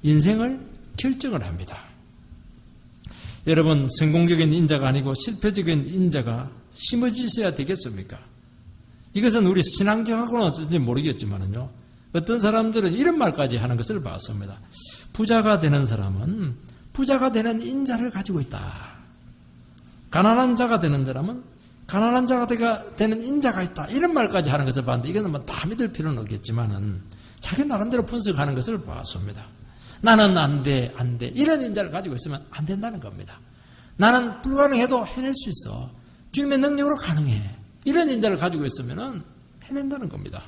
인생을 결정을 합니다. 여러분 성공적인 인자가 아니고 실패적인 인자가 심어지셔야 되겠습니까? 이것은 우리 신앙적하고는 어떤지 모르겠지만요 어떤 사람들은 이런 말까지 하는 것을 봤습니다. 부자가 되는 사람은 부자가 되는 인자를 가지고 있다. 가난한 자가 되는 사람은 가난한 자가 되는 인자가 있다. 이런 말까지 하는 것을 봤는데 이거는 뭐 다 믿을 필요는 없겠지만은 자기 나름대로 분석하는 것을 봤습니다. 나는 안 돼. 이런 인자를 가지고 있으면 안 된다는 겁니다. 나는 불가능해도 해낼 수 있어. 주님의 능력으로 가능해. 이런 인자를 가지고 있으면 해낸다는 겁니다.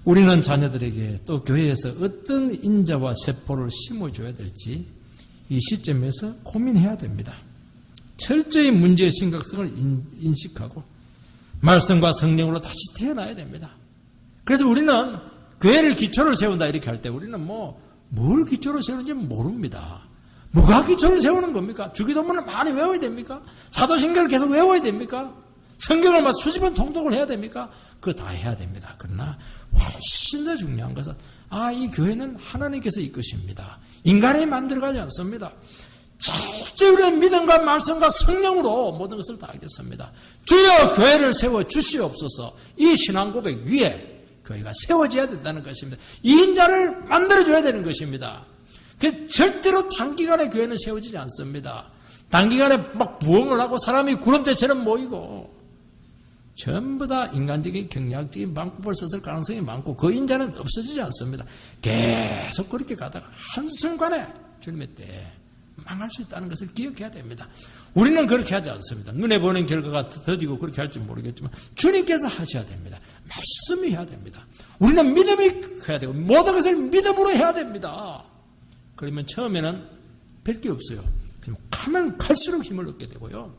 우리는 자녀들에게 또 교회에서 어떤 인자와 세포를 심어줘야 될지 이 시점에서 고민해야 됩니다. 철저히 문제의 심각성을 인식하고 말씀과 성령으로 다시 태어나야 됩니다. 그래서 우리는 교회를 기초를 세운다 이렇게 할 때 우리는 뭘 기초로 세우는지 모릅니다. 뭐가 기초를 세우는 겁니까? 주기도문을 많이 외워야 됩니까? 사도신경을 계속 외워야 됩니까? 성경을 막 수십 번 통독을 해야 됩니까? 그거 다 해야 됩니다. 그러나 훨씬 더 중요한 것은 이 교회는 하나님께서 이끄십니다. 인간이 만들어가지 않습니다. 철저히 우리의 믿음과 말씀과 성령으로 모든 것을 다 하겠습니다. 주여 교회를 세워 주시옵소서. 이 신앙 고백 위에 교회가 세워져야 된다는 것입니다. 이 인자를 만들어줘야 되는 것입니다. 절대로 단기간에 교회는 세워지지 않습니다. 단기간에 막 부흥을 하고 사람이 구름대처럼 모이고 전부 다 인간적인 경략적인 방법을 썼을 가능성이 많고 그 인자는 없어지지 않습니다. 계속 그렇게 가다가 한순간에 주님의 때에 망할 수 있다는 것을 기억해야 됩니다. 우리는 그렇게 하지 않습니다. 눈에 보는 결과가 더디고 그렇게 할지 모르겠지만 주님께서 하셔야 됩니다. 말씀이 해야 됩니다. 우리는 믿음이 해야 되고 모든 것을 믿음으로 해야 됩니다. 그러면 처음에는 별 게 없어요. 가면 갈수록 힘을 얻게 되고요.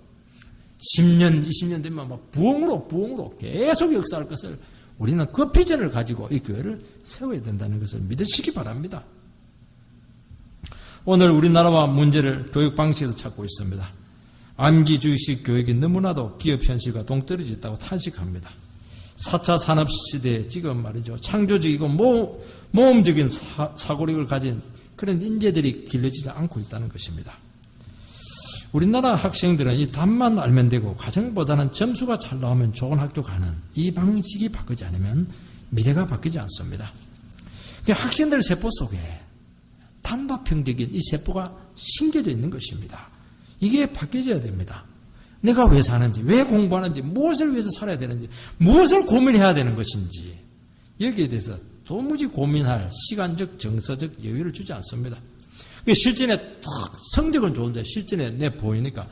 10년, 20년 되면 막 부흥으로 계속 역사할 것을 우리는 그 비전을 가지고 이 교회를 세워야 된다는 것을 믿으시기 바랍니다. 오늘 우리나라와 문제를 교육 방식에서 찾고 있습니다. 암기주의식 교육이 너무나도 기업 현실과 동떨어져 있다고 탄식합니다. 4차 산업시대에 지금 말이죠. 창조적이고 모험적인 사고력을 가진 그런 인재들이 길러지지 않고 있다는 것입니다. 우리나라 학생들은 이 답만 알면 되고 과정보다는 점수가 잘 나오면 좋은 학교 가는 이 방식이 바뀌지 않으면 미래가 바뀌지 않습니다. 학생들 세포 속에 단답형적인 이 세포가 심겨져 있는 것입니다. 이게 바뀌어져야 됩니다. 내가 왜 사는지, 왜 공부하는지, 무엇을 위해서 살아야 되는지, 무엇을 고민해야 되는 것인지 여기에 대해서 도무지 고민할 시간적, 정서적 여유를 주지 않습니다. 실전에 성적은 좋은데 실전에 내 보이니까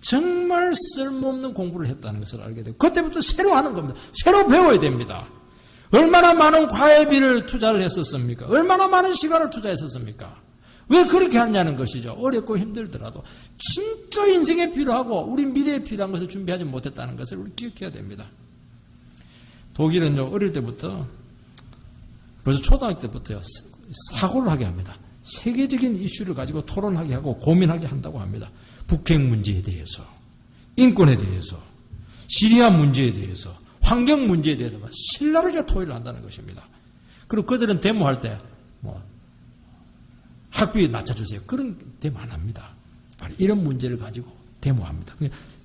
정말 쓸모없는 공부를 했다는 것을 알게 되고 그때부터 새로 하는 겁니다. 새로 배워야 됩니다. 얼마나 많은 과외비를 투자를 했었습니까? 얼마나 많은 시간을 투자했었습니까? 왜 그렇게 하냐는 것이죠. 어렵고 힘들더라도 진짜 인생에 필요하고 우리 미래에 필요한 것을 준비하지 못했다는 것을 우리 기억해야 됩니다. 독일은요, 어릴 때부터 벌써 초등학교 때부터요, 사고를 하게 합니다. 세계적인 이슈를 가지고 토론하게 하고 고민하게 한다고 합니다. 북핵 문제에 대해서, 인권에 대해서, 시리아 문제에 대해서, 환경 문제에 대해서 신랄하게 토의를 한다는 것입니다. 그리고 그들은 데모할 때 학비 낮춰주세요. 그런 데모 안 합니다. 바로 이런 문제를 가지고 데모합니다.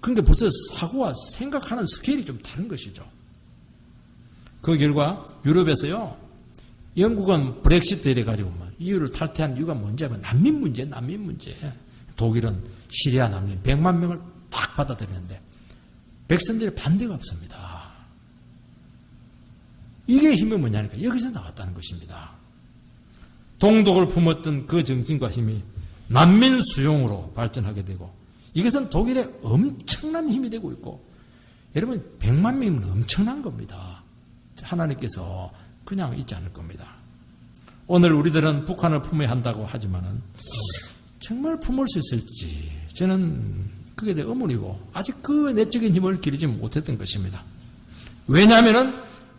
그러니까 벌써 사고와 생각하는 스케일이 좀 다른 것이죠. 그 결과 유럽에서요, 영국은 브렉시트 이래가지고 EU를 탈퇴한 이유가 뭔지 하면 난민 문제. 독일은 시리아 난민 100만 명을 딱 받아들이는데 백성들의 반대가 없습니다. 이게 힘이 뭐냐니까 여기서 나왔다는 것입니다. 동독을 품었던 그 정신과 힘이 난민 수용으로 발전하게 되고 이것은 독일의 엄청난 힘이 되고 있고 여러분 100만 명이면 엄청난 겁니다. 하나님께서 그냥 있지 않을 겁니다. 오늘 우리들은 북한을 품어야 한다고 하지만은 정말 품을 수 있을지 저는 그게 내 의문이고 아직 그 내적인 힘을 기르지 못했던 것입니다. 왜냐하면은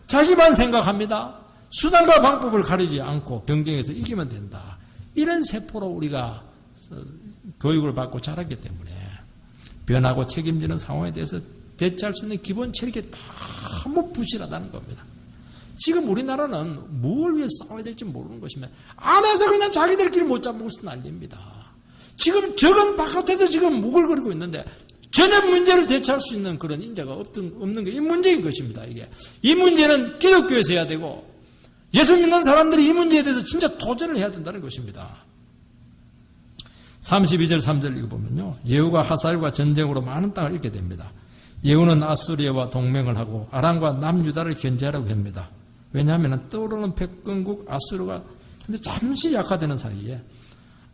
자기만 생각합니다. 수단과 방법을 가리지 않고 경쟁에서 이기면 된다. 이런 세포로 우리가 교육을 받고 자랐기 때문에 변하고 책임지는 상황에 대해서 대처할 수 있는 기본 체력이 너무 부실하다는 겁니다. 지금 우리나라는 뭘 위해 싸워야 될지 모르는 것입니다. 안에서 그냥 자기들끼리 못 잡고서 난립니다. 지금 적은 바깥에서 지금 무글거리고 있는데 전혀 문제를 대처할 수 있는 그런 인자가 없는 게 이 문제인 것입니다. 이 문제는 기독교에서 해야 되고 예수 믿는 사람들이 이 문제에 대해서 진짜 도전을 해야 된다는 것입니다. 32절 3절 읽어보면요. 예후가 하사엘과 전쟁으로 많은 땅을 잃게 됩니다. 예후는 아수리아와 동맹을 하고 아람과 남유다를 견제하라고 합니다. 왜냐하면 떠오르는 백건국 아수르가 근데 잠시 약화되는 사이에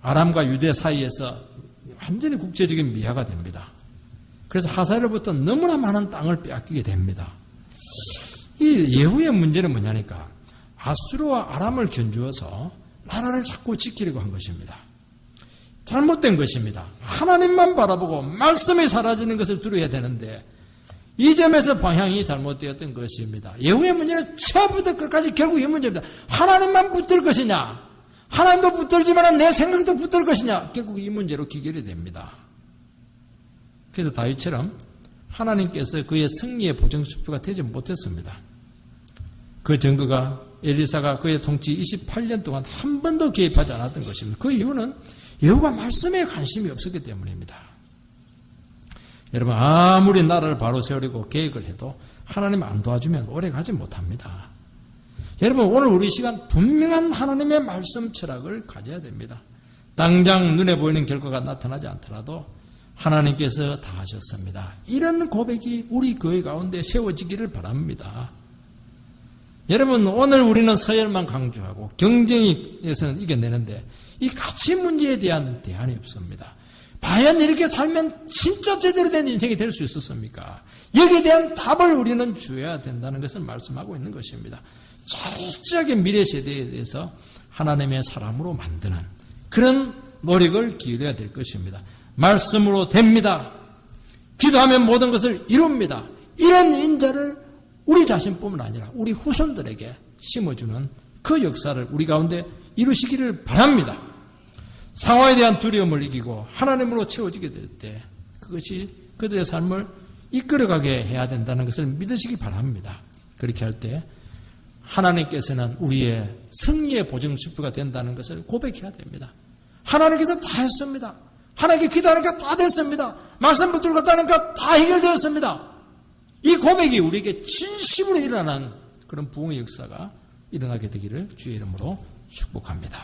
아람과 유대 사이에서 완전히 국제적인 미화가 됩니다. 그래서 하사엘로부터 너무나 많은 땅을 빼앗기게 됩니다. 이 예후의 문제는 뭐냐니까 아수르와 아람을 견주어서 나라를 자꾸 지키려고 한 것입니다. 잘못된 것입니다. 하나님만 바라보고 말씀이 사라지는 것을 두려워야 되는데 이 점에서 방향이 잘못되었던 것입니다. 예후의 문제는 처음부터 끝까지 결국 이 문제입니다. 하나님만 붙들 것이냐, 하나님도 붙들지만 내 생각도 붙들 것이냐, 결국 이 문제로 귀결이 됩니다. 그래서 다윗처럼 하나님께서 그의 승리의 보증수표가 되지 못했습니다. 그 증거가 엘리사가 그의 통치 28년 동안 한 번도 개입하지 않았던 것입니다. 그 이유는 예후가 말씀에 관심이 없었기 때문입니다. 여러분, 아무리 나라를 바로 세우려고 계획을 해도 하나님 안 도와주면 오래 가지 못합니다. 여러분, 오늘 우리 시간 분명한 하나님의 말씀 철학을 가져야 됩니다. 당장 눈에 보이는 결과가 나타나지 않더라도 하나님께서 다 하셨습니다. 이런 고백이 우리 교회 가운데 세워지기를 바랍니다. 여러분, 오늘 우리는 서열만 강조하고 경쟁에서는 이겨내는데 이 가치 문제에 대한 대안이 없습니다. 과연 이렇게 살면 진짜 제대로 된 인생이 될 수 있었습니까? 여기에 대한 답을 우리는 주어야 된다는 것을 말씀하고 있는 것입니다. 철저하게 미래 세대에 대해서 하나님의 사람으로 만드는 그런 노력을 기울여야 될 것입니다. 말씀으로 됩니다. 기도하면 모든 것을 이룹니다. 이런 인자를 우리 자신뿐만 아니라 우리 후손들에게 심어주는 그 역사를 우리 가운데 이루시기를 바랍니다. 상황에 대한 두려움을 이기고 하나님으로 채워지게 될 때 그것이 그들의 삶을 이끌어가게 해야 된다는 것을 믿으시기 바랍니다. 그렇게 할 때 하나님께서는 우리의 승리의 보증수표가 된다는 것을 고백해야 됩니다. 하나님께서 다 했습니다. 하나님께 기도하니까 다 됐습니다. 말씀 붙들고 갔다니까 다 해결되었습니다. 이 고백이 우리에게 진심으로 일어나는 그런 부흥의 역사가 일어나게 되기를 주의 이름으로 축복합니다.